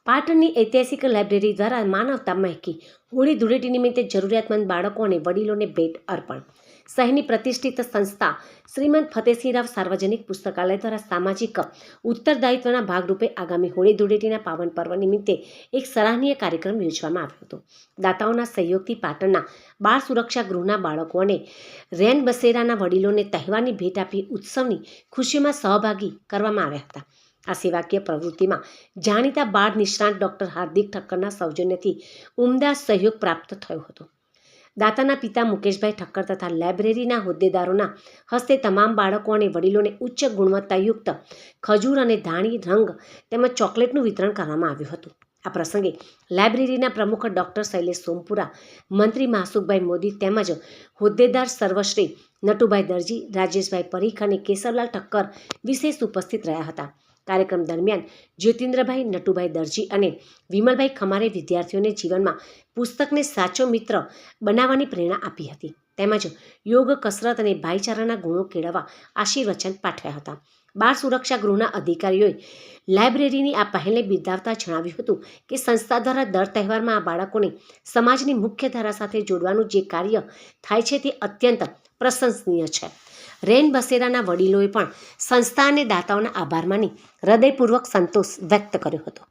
પાટણની ઐતિહાસિક લાઇબ્રેરી દ્વારા માનવતા મહેકી હોળી ધૂળેટી નિમિત્તે જરૂરિયાતમંદ બાળકો અને વડીલોને ભેટ અર્પણ. શહેરની પ્રતિષ્ઠિત સંસ્થા શ્રીમંત ફતેસિંહરાવ સાર્વજનિક પુસ્તકાલય દ્વારા સામાજિક ઉત્તરદાયિત્વના ભાગરૂપે આગામી હોળી ધૂળેટીના પાવન પર્વ નિમિત્તે એક સરાહનીય કાર્યક્રમ યોજવામાં આવ્યો હતો. દાતાઓના સહયોગથી પાટણના બાળ સુરક્ષા ગૃહના બાળકો અને રેન બસેરાના વડીલોને તહેવારની ભેટ આપી ઉત્સવની ખુશીમાં સહભાગી કરવામાં આવ્યા હતા. આ સેવાકીય પ્રવૃત્તિમાં જાણીતા બાળ નિષ્ણાત ડૉક્ટર હાર્દિક ઠક્કરના સૌજન્યથી ઉમદા સહયોગ પ્રાપ્ત થયો હતો. દાતાના પિતા મુકેશભાઈ ઠક્કર તથા લાઇબ્રેરીના હોદ્દેદારોના હસ્તે તમામ બાળકો અને વડીલોને ઉચ્ચ ગુણવત્તાયુક્ત ખજૂર અને ધાણી રંગ તેમજ ચોકલેટનું વિતરણ કરવામાં આવ્યું હતું. આ પ્રસંગે લાઇબ્રેરીના પ્રમુખ ડૉક્ટર શૈલેષ સોમપુરા, મંત્રી માસુકભાઈ મોદી તેમજ હોદ્દેદાર સર્વશ્રી નટુભાઈ દરજી, રાજેશભાઈ પરીખ અને કેશવલાલ ઠક્કર વિશેષ ઉપસ્થિત રહ્યા હતા. કાર્યક્રમ દરમિયાન જ્યોતિન્દ્રભાઈ, નટુભાઈ દરજી અને વિમલભાઈ ખમારે વિદ્યાર્થીઓને જીવનમાં પુસ્તકને સાચો મિત્ર બનાવવાની પ્રેરણા આપી હતી. તેમજ યોગ, કસરત અને ભાઈચારાના ગુણો કેળવવા આશીર્વચન પાઠવ્યા હતા. બાળ સુરક્ષા ગૃહના અધિકારીઓએ લાઇબ્રેરીની આ પહેલને બિરદાવતા જણાવ્યું હતું કે સંસ્થા દ્વારા દર તહેવારમાં આ બાળકોને સમાજની મુખ્ય ધારા સાથે જોડવાનું જે કાર્ય થાય છે તે અત્યંત પ્રશંસનીય છે. રેન બસેરાના વડીલોએ પણ સંસ્થા અને દાતાઓના આભાર માની હૃદયપૂર્વક સંતોષ વ્યક્ત કર્યો હતો.